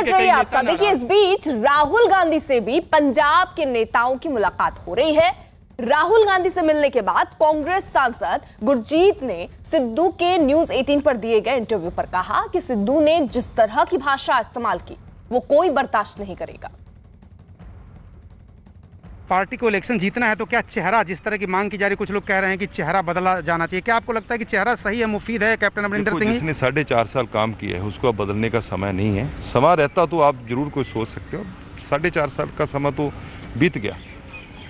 कुछ रही है आपसा। देखिए, इस बीच राहुल गांधी से भी पंजाब के नेताओं की मुलाकात हो रही है। राहुल गांधी से मिलने के बाद कांग्रेस सांसद गुरजीत ने सिद्धू के न्यूज 18 पर दिए गए इंटरव्यू पर कहा कि सिद्धू ने जिस तरह की भाषा इस्तेमाल की वो कोई बर्दाश्त नहीं करेगा। पार्टी को इलेक्शन जीतना है तो क्या चेहरा, जिस तरह की मांग की जा रही, कुछ लोग कह रहे हैं कि चेहरा बदला जाना चाहिए, क्या आपको लगता है कि चेहरा सही है, मुफीद है कैप्टन अमरिंदर सिंह? जिसने 4.5 साल काम किया है उसको अब बदलने का समय नहीं है। समय रहता तो आप जरूर कोई सोच सकते हो। 4.5 साल का समय तो बीत गया।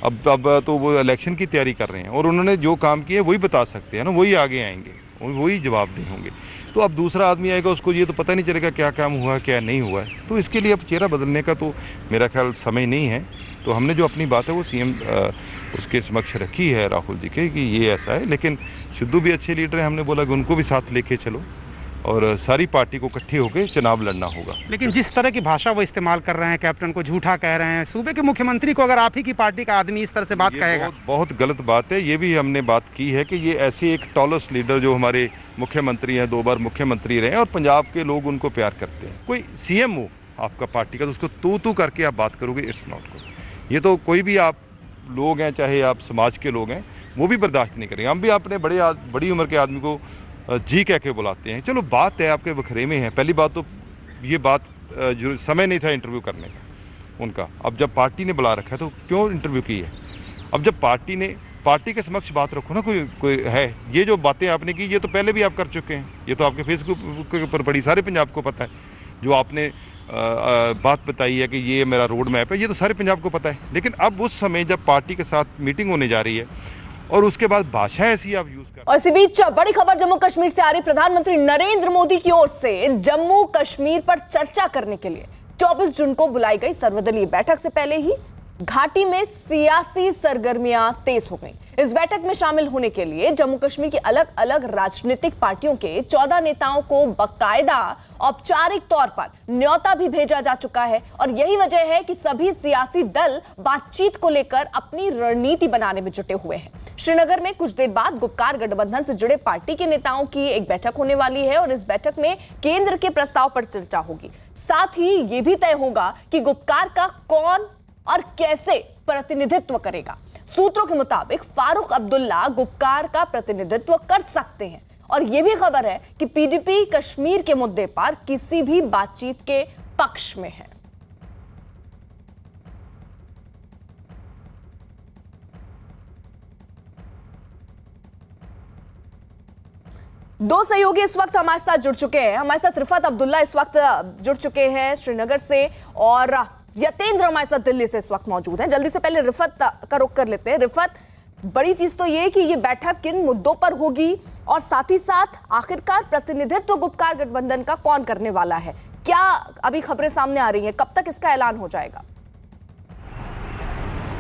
अब तो वो इलेक्शन की तैयारी कर रहे हैं और उन्होंने जो काम किया वही बता सकते हैं ना, वही आगे आएंगे, वही जवाबदेह होंगे। तो अब दूसरा आदमी आएगा, उसको ये तो पता नहीं चलेगा क्या काम हुआ क्या नहीं हुआ है। तो इसके लिए अब चेहरा बदलने का तो मेरा ख्याल समय नहीं है। तो हमने जो अपनी बात है वो सीएम उसके समक्ष रखी है राहुल जी के कि ये ऐसा है। लेकिन सिद्धू भी अच्छे लीडर हैं, हमने बोला कि उनको भी साथ लेके चलो और सारी पार्टी को इकट्ठे होकर चुनाव लड़ना होगा। लेकिन जिस तरह की भाषा वो इस्तेमाल कर रहे हैं, कैप्टन को झूठा कह रहे हैं, सूबे के मुख्यमंत्री को अगर आप ही की पार्टी का आदमी इस तरह से बात कहेगा, बहुत गलत बात है। ये भी हमने बात की है कि ये ऐसे एक टॉलस लीडर जो हमारे मुख्यमंत्री हैं, 2 बार मुख्यमंत्री रहे और पंजाब के लोग उनको प्यार करते हैं। कोई सीएम हो आपका पार्टी का तो उसको तू करके आप बात करोगे, इट्स नॉट गुड। ये तो कोई भी आप लोग हैं, चाहे आप समाज के लोग हैं, वो भी बर्दाश्त नहीं करेंगे। हम भी अपने बड़ी उम्र के आदमी को जी कह के बुलाते हैं। चलो बात है आपके बखरे में है। पहली बात तो ये बात जो समय नहीं था इंटरव्यू करने का उनका। अब जब पार्टी ने बुला रखा है तो क्यों इंटरव्यू की है? अब जब पार्टी के समक्ष बात रखो ना, कोई है। ये जो बातें आपने की ये तो पहले भी आप कर चुके हैं। ये तो आपके फेसबुक के ऊपर बड़ी सारे पंजाब को पता है। जो आपने बात बताई है कि ये मेरा रोड मैप है, ये तो सारे पंजाब को पता है। लेकिन अब उस समय जब पार्टी के साथ मीटिंग होने जा रही है और उसके बाद भाषा ऐसी आप यूज कर। और इसी बीच बड़ी खबर जम्मू कश्मीर से आ रही। प्रधानमंत्री नरेंद्र मोदी की ओर से जम्मू कश्मीर पर चर्चा करने के लिए 24 जून को बुलाई गई सर्वदलीय बैठक से पहले ही घाटी में सियासी सरगर्मियां तेज हो गईं। इस बैठक में शामिल होने के लिए जम्मू कश्मीर की अलग अलग राजनीतिक पार्टियों के 14 नेताओं को बकायदा औपचारिक तौर पर न्योता भी भेजा जा चुका है। और यही वजह है कि सभी सियासी दल बातचीत को लेकर अपनी रणनीति बनाने में जुटे हुए हैं। श्रीनगर में कुछ देर बाद गुपकार गठबंधन से जुड़े पार्टी के नेताओं की एक बैठक होने वाली है और इस बैठक में केंद्र के प्रस्ताव पर चर्चा होगी। साथ ही यह भी तय होगा कि गुपकार का कौन और कैसे प्रतिनिधित्व करेगा। सूत्रों के मुताबिक फारूक अब्दुल्ला गुपकार का प्रतिनिधित्व कर सकते हैं। और यह भी खबर है कि पीडीपी कश्मीर के मुद्दे पर किसी भी बातचीत के पक्ष में है। दो सहयोगी इस वक्त हमारे साथ जुड़ चुके हैं। हमारे साथ रिफत अब्दुल्ला इस वक्त जुड़ चुके हैं श्रीनगर से और यतेंद्र हमारे साथ दिल्ली से इस वक्त मौजूद हैं। जल्दी से पहले रिफत का रुख कर लेते हैं। रिफत, बड़ी चीज तो ये कि ये बैठक किन मुद्दों पर होगी और साथ ही साथ आखिरकार प्रतिनिधित्व गुपकार गठबंधन का कौन करने वाला है, क्या अभी खबरें सामने आ रही हैं? कब तक इसका ऐलान हो जाएगा?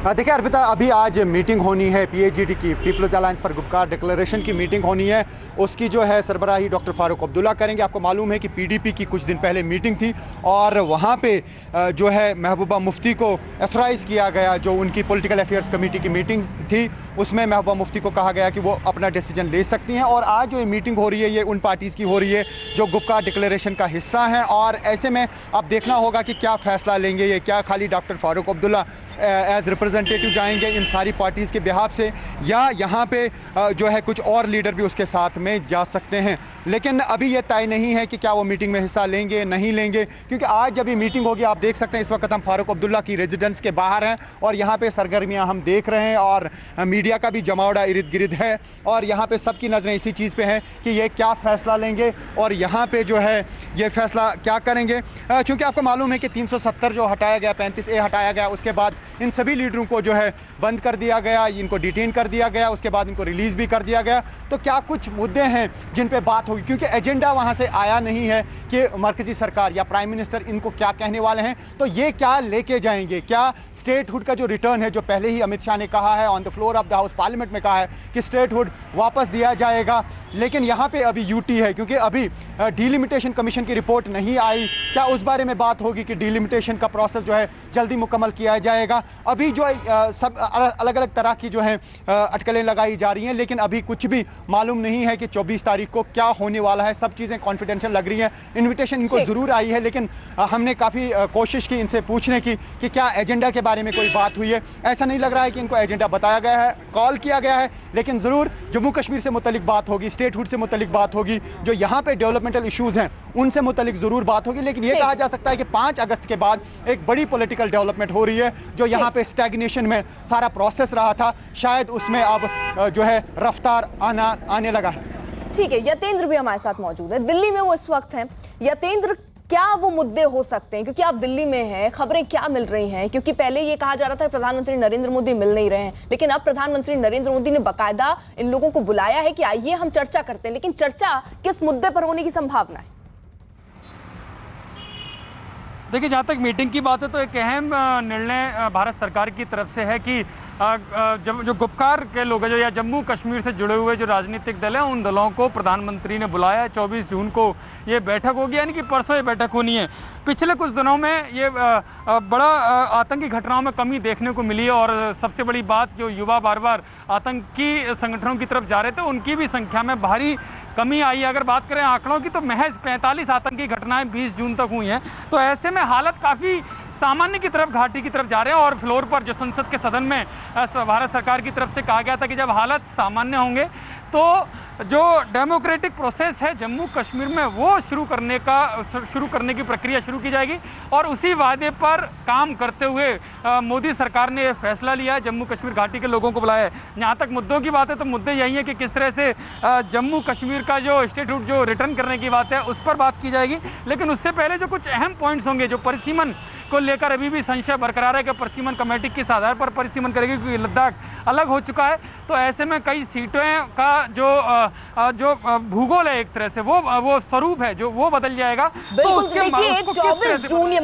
देखिए अर्पिता, अभी आज मीटिंग होनी है पीएजीडी की, people's alliance for Gupkar declaration की मीटिंग होनी है। उसकी जो है सरबराही डॉक्टर फारूक अब्दुल्ला करेंगे। आपको मालूम है कि पीडीपी की कुछ दिन पहले मीटिंग थी और वहाँ पे जो है महबूबा मुफ्ती को एथोराइज किया गया। जो उनकी पॉलिटिकल अफेयर्स कमेटी की मीटिंग थी उसमें महबूबा मुफ्ती को कहा गया कि वो अपना डिसीजन ले सकती हैं। और आज जो ये मीटिंग हो रही है ये उन पार्टीज की हो रही है जो गुपकार डिक्लेरेशन का हिस्सा है। और ऐसे में अब देखना होगा कि क्या फैसला लेंगे ये, क्या खाली doctor Farooq Abdullah as representative जाएंगे इन सारी पार्टीज के बिहाफ से, या यहाँ पे जो है कुछ और लीडर भी उसके साथ में जा सकते हैं। लेकिन अभी ये तय नहीं है कि क्या वो मीटिंग में हिस्सा लेंगे नहीं लेंगे, क्योंकि आज जब ये मीटिंग होगी आप देख सकते हैं इस वक्त हम फारूक अब्दुल्ला की रेजिडेंस के बाहर हैं और यहाँ पे सरगर्मियाँ हम देख रहे हैं और मीडिया का भी जमावड़ा इर्द गिर्द है और यहाँ पे सबकी नजरें इसी चीज़ पे हैं कि ये क्या फैसला लेंगे और यहाँ पे जो है ये फैसला क्या करेंगे। क्योंकि आपको मालूम है कि 370 जो हटाया गया, 35A हटाया गया, उसके बाद इन सभी लीडरों को जो है बंद कर दिया गया, इनको डिटेन कर दिया गया, उसके बाद इनको रिलीज भी कर दिया गया। तो क्या कुछ मुद्दे हैं जिन पे बात होगी, क्योंकि एजेंडा वहां से आया नहीं है कि मरकजी सरकार या प्राइम मिनिस्टर इनको क्या कहने वाले हैं, तो ये क्या लेके जाएंगे, क्या स्टेटहुड का जो रिटर्न है, जो पहले ही अमित शाह ने कहा है on the floor of the house parliament में कहा है कि स्टेटहुड वापस दिया जाएगा, लेकिन यहाँ पे अभी यूटी है क्योंकि अभी डिलिमिटेशन कमीशन की रिपोर्ट नहीं आई। क्या उस बारे में बात होगी कि डिलिमिटेशन का प्रोसेस जो है जल्दी मुकम्मल किया जाएगा? अभी जो सब अलग अलग तरह की जो है अटकलें लगाई जा रही हैं, लेकिन अभी कुछ भी मालूम नहीं है कि 24 तारीख को क्या होने वाला है। सब चीजें कॉन्फिडेंशियल लग रही हैं। इनविटेशन इनको जरूर आई है, लेकिन हमने काफी कोशिश की इनसे पूछने की कि क्या एजेंडा के बारे में कोई बात हुई है। ऐसा नहीं लग रहा है कि इनको एजेंडा बताया गया है, कॉल किया गया है, लेकिन जरूर जम्मू कश्मीर से मुतल्लिक बात होगी, स्टेटहुड से मुतल्लिक बात होगी, जो यहाँ पे डेवलपमेंटल इश्यूज हैं उनसे मुतल्लिक जरूर बात होगी। लेकिन यह कहा जा सकता है कि 5 अगस्त के बाद एक बड़ी पॉलिटिकल डेवलपमेंट हो रही है, जो यहाँ पे स्टैग्नेशन में सारा प्रोसेस रहा था, शायद उसमें अब जो है रफ्तार आने लगा है। ठीक है, यतेंद्र भी हमारे साथ मौजूद है, दिल्ली में वो इस वक्त हैं। यतेंद्र, क्या वो मुद्दे हो सकते हैं, क्योंकि आप दिल्ली में हैं, खबरें क्या मिल रही हैं? क्योंकि पहले ये कहा जा रहा था प्रधानमंत्री नरेंद्र मोदी मिल नहीं रहे हैं, लेकिन अब प्रधानमंत्री नरेंद्र मोदी ने बाकायदा इन लोगों को बुलाया है कि आइए हम चर्चा करते हैं, लेकिन चर्चा किस मुद्दे पर होने की संभावना है? देखिए, जहाँ तक मीटिंग की बात है तो एक अहम निर्णय भारत सरकार की तरफ से है कि जो गुपकार के लोग हैं, जो या जम्मू कश्मीर से जुड़े हुए जो राजनीतिक दल हैं, उन दलों को प्रधानमंत्री ने बुलाया है। 24 जून को ये बैठक होगी, यानी कि परसों ये बैठक होनी है। पिछले कुछ दिनों में ये बड़ा आतंकी घटनाओं में कमी देखने को मिली है, और सबसे बड़ी बात, जो युवा बार बार आतंकी संगठनों की तरफ जा रहे थे, उनकी भी संख्या में भारी कमी आई है। अगर बात करें आंकड़ों की तो महज 45 आतंकी घटनाएं 20 जून तक हुई हैं। तो ऐसे में हालत काफ़ी सामान्य की तरफ, घाटी की तरफ जा रहे हैं। और फ्लोर पर जो संसद के सदन में भारत सरकार की तरफ से कहा गया था कि जब हालत सामान्य होंगे तो जो डेमोक्रेटिक प्रोसेस है जम्मू कश्मीर में वो शुरू करने की प्रक्रिया शुरू की जाएगी। और उसी वादे पर काम करते हुए मोदी सरकार ने फैसला लिया है, जम्मू कश्मीर घाटी के लोगों को बुलाया है। जहाँ तक मुद्दों की बात है तो मुद्दे यही है कि किस तरह से जम्मू कश्मीर का जो स्टेटहुड जो रिटर्न करने की बात है उस पर बात की जाएगी। लेकिन उससे पहले जो कुछ अहम पॉइंट्स होंगे, जो परिसीमन को लेकर अभी भी संशय बरकरार है कि परिसीमन कमेटी किस आधार पर परिसीमन करेगी, क्योंकि लद्दाख अलग हो चुका है। तो ऐसे में कई सीटों का जो भूगोल है, एक तरह से वो स्वरूप है, जो वो बदल जाएगा। बिल्कुल, तो देखिए 24 जून ये